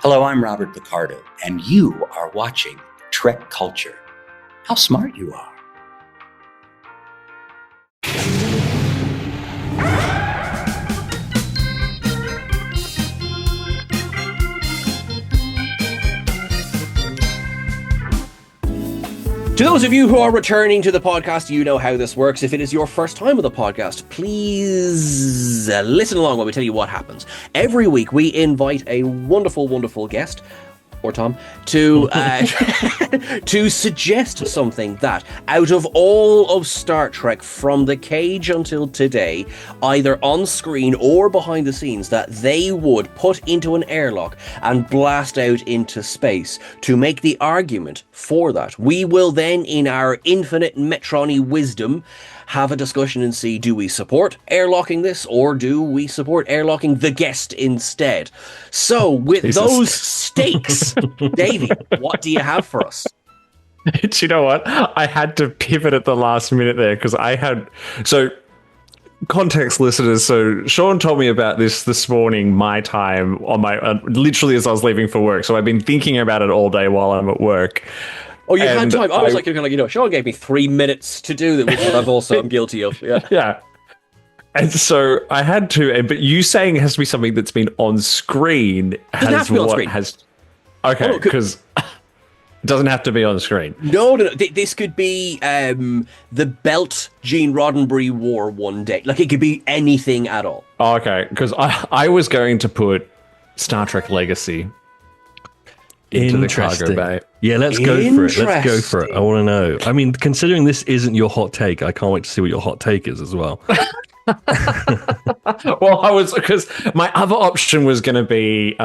Hello, I'm Robert Picardo, and you are watching TrekCulture. How smart you are. To those of you who are returning to the podcast, you know how this works. If it is your first time with the podcast, please listen along while we tell you what happens. Every week, we invite a wonderful, wonderful guest, or Tom, to to suggest something that, out of all of Star Trek from the cage until today, either on screen or behind the scenes, that they would put into an airlock and blast out into space to make the argument for that. We will then, in our infinite Metroni wisdom, have a discussion and see, do we support airlocking this, or do we support airlocking the guest instead? So, with those stakes, Davey, what do you have for us? Do you know what? I had to pivot at the last minute there because I had... So, context listeners, so Sean told me about this morning, my time, on my literally as I was leaving for work. So I've been thinking about it all day while I'm at work. Oh, you had time. I was like, Sean gave me 3 minutes to do that, which I'm guilty of. Yeah. Yeah. And so I had to, but you saying it has to be something that's been on screen doesn't have to be on screen. Okay, because it doesn't have to be on screen. No. This could be the belt Gene Roddenberry wore one day. Like, it could be anything at all. Oh, okay, because I was going to put Star Trek Legacy into the cargo bay. Yeah, let's go for it. Let's go for it. I want to know. I mean, considering this isn't your hot take, I can't wait to see what your hot take is as well. Well, because my other option was going to be,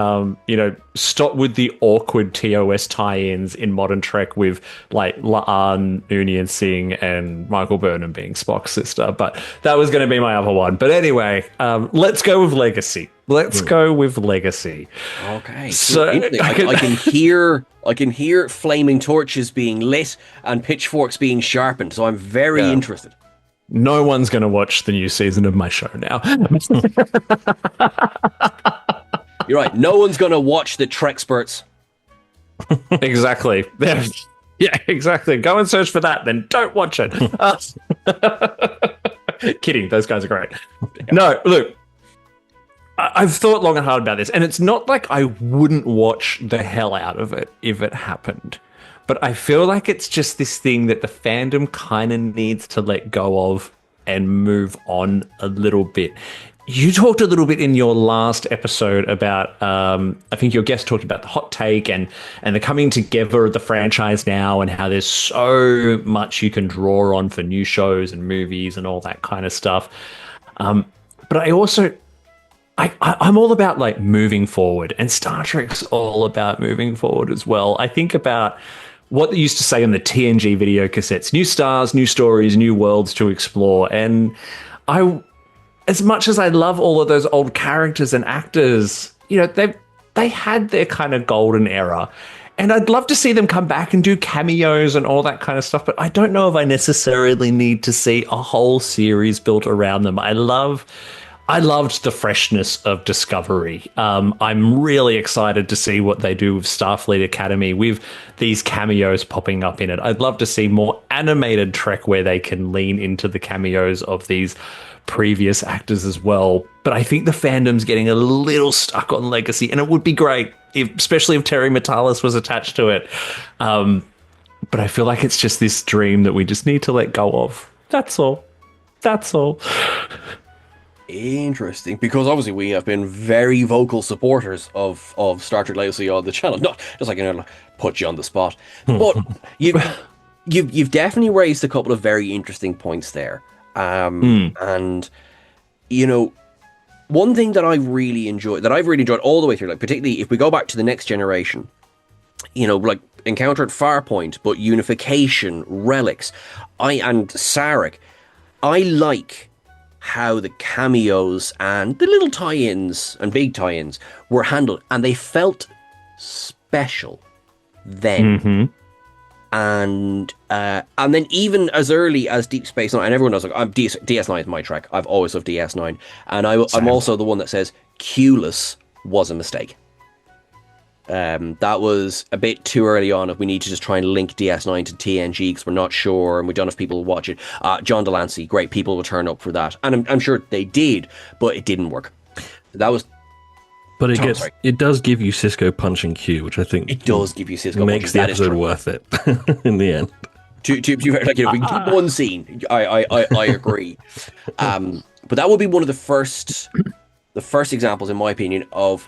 stop with the awkward TOS tie-ins in modern Trek with like La'an, Noonien Singh, and Michael Burnham being Spock's sister. But that was going to be my other one. But anyway, let's go with Legacy. Let's go with Legacy. Okay. So I can hear flaming torches being lit and pitchforks being sharpened. So I'm very interested. No one's going to watch the new season of my show now. You're right. No one's going to watch the Trexperts. Exactly. Yeah, exactly. Go and search for that, then don't watch it. Kidding. Those guys are great. No, look. I've thought long and hard about this, and it's not like I wouldn't watch the hell out of it if it happened. But I feel like it's just this thing that the fandom kind of needs to let go of and move on a little bit. You talked a little bit in your last episode about, I think your guest talked about the hot take and the coming together of the franchise now and how there's so much you can draw on for new shows and movies and all that kind of stuff. But I also... I'm all about like moving forward, and Star Trek's all about moving forward as well. I think about what they used to say on the TNG video cassettes: new stars, new stories, new worlds to explore. And as much as I love all of those old characters and actors, they had their kind of golden era. And I'd love to see them come back and do cameos and all that kind of stuff, but I don't know if I necessarily need to see a whole series built around them. I loved the freshness of Discovery. I'm really excited to see what they do with Starfleet Academy with these cameos popping up in it. I'd love to see more animated Trek where they can lean into the cameos of these previous actors as well. But I think the fandom's getting a little stuck on Legacy, and it would be great, especially if Terry Matalas was attached to it. But I feel like it's just this dream that we just need to let go of. That's all. Interesting, because obviously we have been very vocal supporters of Star Trek Legacy on the channel. Not just like put you on the spot, but you've definitely raised a couple of very interesting points there. And one thing that I've really enjoyed all the way through, like particularly if we go back to the Next Generation, like Encounter at Farpoint, but Unification, Relics, and Sarek, I like how the cameos and the little tie-ins and big tie-ins were handled, and they felt special then. Mm-hmm. And then even as early as Deep Space Nine, and everyone knows, like, DS9 is my track. I've always loved DS9, and I'm also the one that says Q-less was a mistake. That was a bit too early on. If we need to just try and link DS9 to TNG because we're not sure and we don't have people to watch it. John Delancey, great, people will turn up for that, and I'm sure they did, but it didn't work. That was. But it does give you Cisco punching Q, which I think it does give you Cisco makes the episode worth it in the end. To like, we can keep one scene. I agree. But that would be one of the first examples, in my opinion, of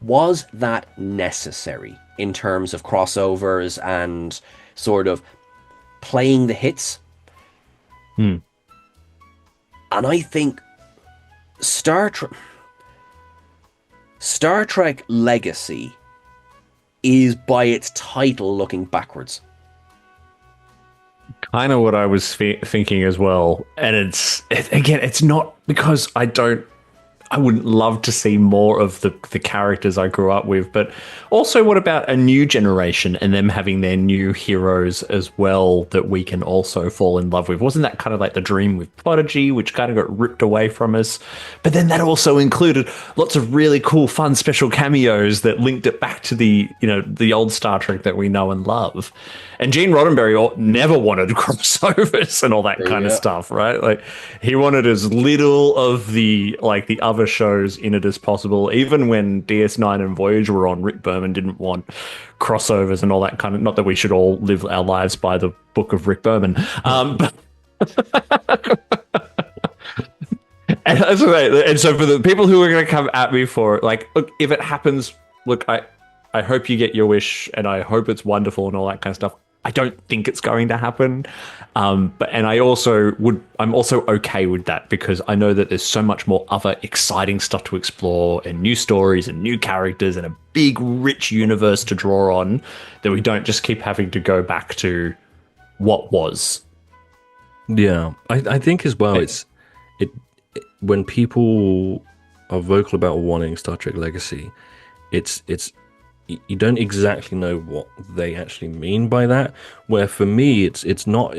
was that necessary in terms of crossovers and sort of playing the hits? And I think Star Trek Legacy is, by its title, looking backwards. Kind of what I was thinking as well. And it's not because I wouldn't love to see more of the characters I grew up with, but also what about a new generation and them having their new heroes as well that we can also fall in love with? Wasn't that kind of like the dream with Prodigy, which kind of got ripped away from us? But then that also included lots of really cool, fun, special cameos that linked it back to the old Star Trek that we know and love. And Gene Roddenberry never wanted crossovers and all that kind of stuff, right? Like, he wanted as little of the other shows in it as possible. Even when DS9 and Voyager were on, Rick Berman didn't want crossovers and all that kind of. Not that we should all live our lives by the book of Rick Berman. But and so for the people who are going to come at me for it, like, look, if it happens, look, I hope you get your wish, and I hope it's wonderful and all that kind of stuff. I don't think it's going to happen, I'm also okay with that because I know that there's so much more other exciting stuff to explore and new stories and new characters and a big, rich universe to draw on that we don't just keep having to go back to what was. Yeah, I think as well. It when people are vocal about wanting Star Trek Legacy, it's you don't exactly know what they actually mean by that. Where for me, it's not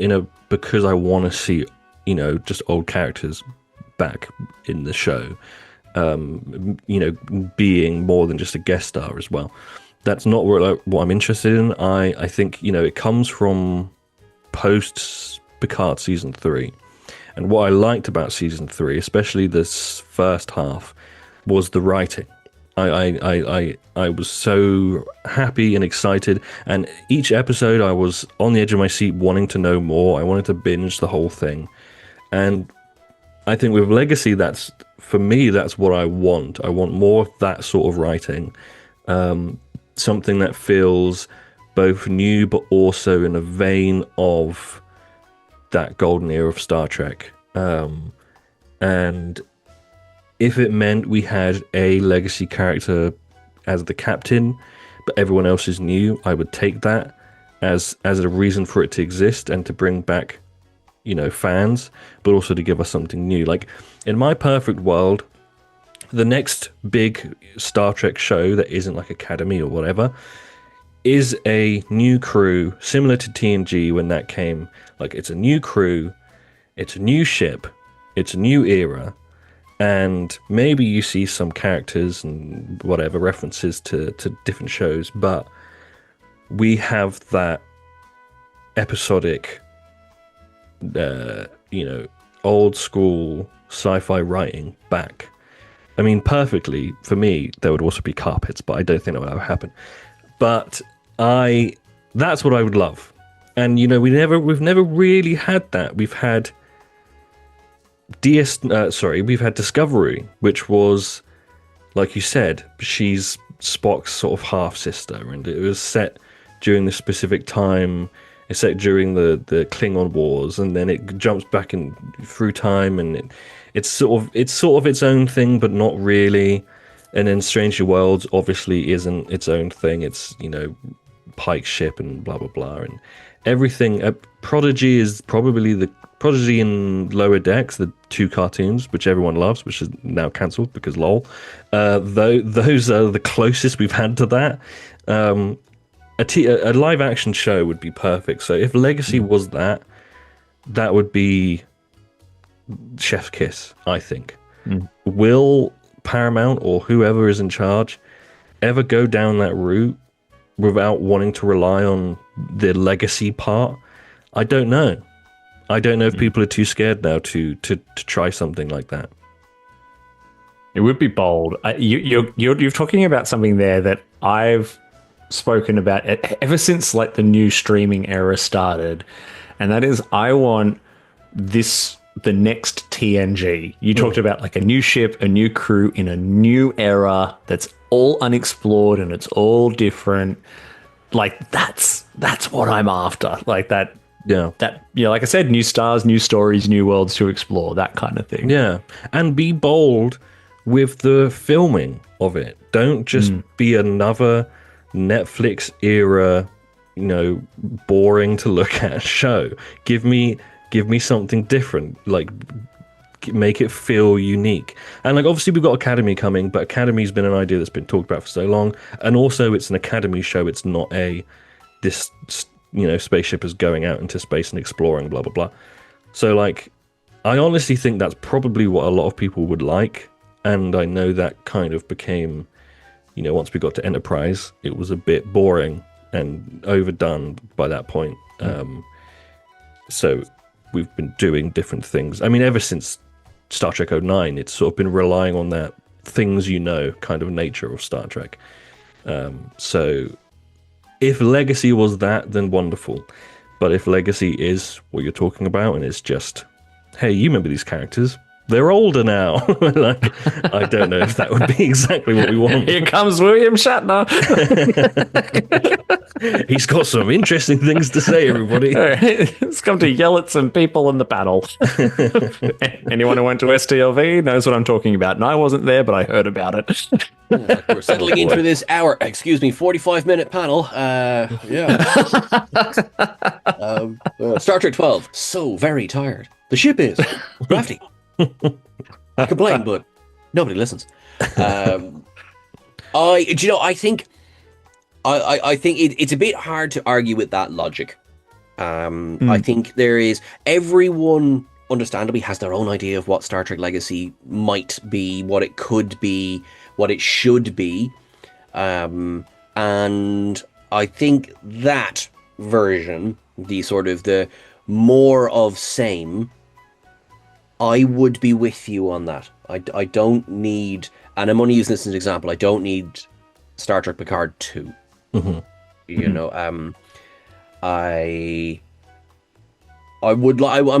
because I want to see, just old characters back in the show, being more than just a guest star as well. That's not what I'm interested in. I think, it comes from post Picard season 3. And what I liked about season 3, especially this first half, was the writing. I was so happy and excited, and each episode I was on the edge of my seat wanting to know more. I wanted to binge the whole thing, and I think with Legacy, that's what I want. I want more of that sort of writing, something that feels both new but also in a vein of that golden era of Star Trek, and if it meant we had a legacy character as the captain, but everyone else is new, I would take that as a reason for it to exist and to bring back, fans, but also to give us something new. Like, in my perfect world, the next big Star Trek show that isn't like Academy or whatever is a new crew, similar to TNG when that came. Like, it's a new crew, it's a new ship, it's a new era, and maybe you see some characters and whatever references to different shows, but we have that episodic, old school sci-fi writing back. I mean, perfectly, for me, there would also be carpets, but I don't think that would ever happen. But that's what I would love. And, we've never really had that. We've had we've had Discovery, which was, like you said, she's Spock's sort of half sister, and it was set during this specific time. It's set during the Klingon Wars, and then it jumps back through time, and it's sort of its own thing, but not really. And then Strange New Worlds obviously isn't its own thing. It's Pike's ship and blah blah blah and everything. Prodigy is probably the Prodigy in Lower Decks, the 2 cartoons, which everyone loves, which is now cancelled because lol. Those are the closest we've had to that. A live action show would be perfect. So if Legacy was that would be chef's kiss, I think. Will Paramount or whoever is in charge ever go down that route without wanting to rely on the legacy part? I don't know. I don't know if people are too scared now to try something like that. It would be bold. You're talking about something there that I've spoken about ever since like the new streaming era started, and that is I want the next TNG. You talked about like a new ship, a new crew in a new era that's all unexplored and it's all different. Like that's what I'm after. Like that. Yeah. That, you know, like I said, new stars, new stories, new worlds to explore, that kind of thing. Yeah. And be bold with the filming of it. Don't just be another Netflix era, you know, boring to look at show. Give me something different. Like, make it feel unique. And like, obviously we've got Academy coming, but Academy's been an idea that's been talked about for so long. And also it's an Academy show. It's not this spaceship is going out into space and exploring, blah, blah, blah. So like, I honestly think that's probably what a lot of people would like. And I know that kind of became, you know, once we got to Enterprise, it was a bit boring and overdone by that point. So we've been doing different things. I mean, ever since Star Trek 09, it's sort of been relying on that things you know kind of nature of Star Trek. So if Legacy was that, then wonderful. But if Legacy is what you're talking about and it's just, hey, you remember these characters? They're older now. Like, I don't know if that would be exactly what we want. Here comes William Shatner. He's got some interesting things to say, everybody. He's come to yell at some people in the battle. Anyone who went to STLV knows what I'm talking about. And I wasn't there, but I heard about it. We're settling into this 45-minute panel. Star Trek 12. So very tired. The ship is crafty. I complain, but nobody listens. I think it's a bit hard to argue with that logic. I think everyone understandably has their own idea of what Star Trek Legacy might be, what it could be, what it should be. And I think that version, the more of same, I would be with you on that. I don't need, and I'm only using this as an example, I don't need Star Trek Picard 2. You know, I'm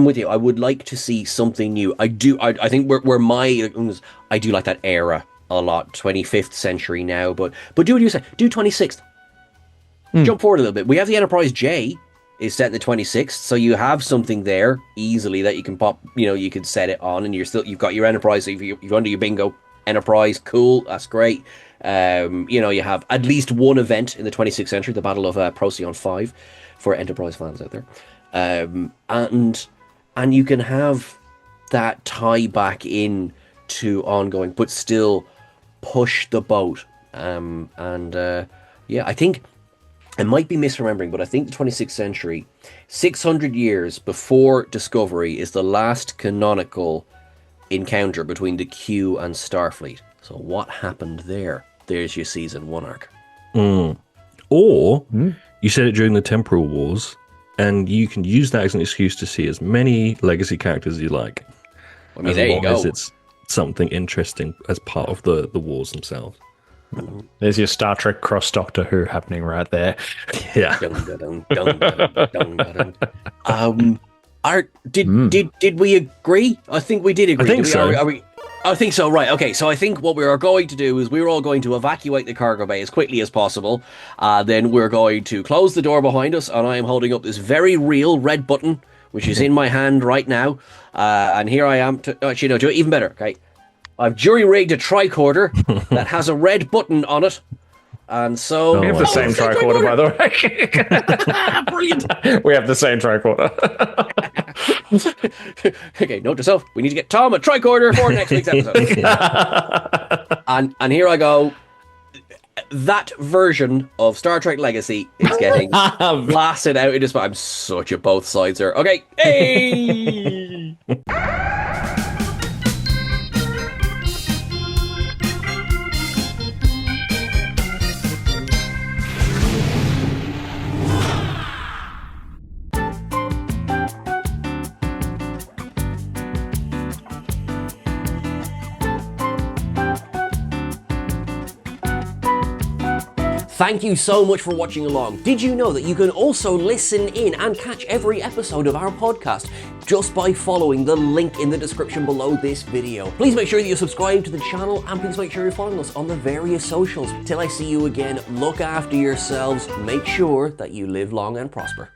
with you. I would like to see something new. I do. I think I do like that era a lot. 25th century now, but do what you say. Do 26th. Jump forward a little bit. We have the Enterprise J is set in the 26th, so you have something there easily that you can pop. You know, you can set it on, and you've got your Enterprise. So you've under your bingo Enterprise. Cool, that's great. You have at least one event in the 26th century, the Battle of Procyon 5, for Enterprise fans out there. And you can have that tie back in to ongoing, but still push the boat. I think I might be misremembering, but I think the 26th century, 600 years before Discovery, is the last canonical encounter between the Q and Starfleet. So what happened there? There's your season 1 arc. Or you said it during the Temporal Wars, and you can use that as an excuse to see as many legacy characters as you like. I mean, there you go. As it's something interesting as part of the wars themselves. There's your Star Trek cross Doctor Who happening right there. Yeah. Did we agree? I think we did agree. I think so. I think so, right. Okay, so I think what we are going to do is we're all going to evacuate the cargo bay as quickly as possible. Then we're going to close the door behind us, and I am holding up this very real red button, which is in my hand right now. And here I am. Do it even better, okay? I've jury-rigged a tricorder that has a red button on it. And so... We have the same tricorder, by the way. Brilliant. We have the same tricorder. Okay, note to self, we need to get Tom a tricorder for next week's episode. and here I go. That version of Star Trek Legacy is getting blasted out into space. I'm such a both sides-er. Okay, hey! Thank you so much for watching along. Did you know that you can also listen in and catch every episode of our podcast just by following the link in the description below this video? Please make sure that you subscribe to the channel, and please make sure you're following us on the various socials. Till I see you again, look after yourselves, make sure that you live long and prosper.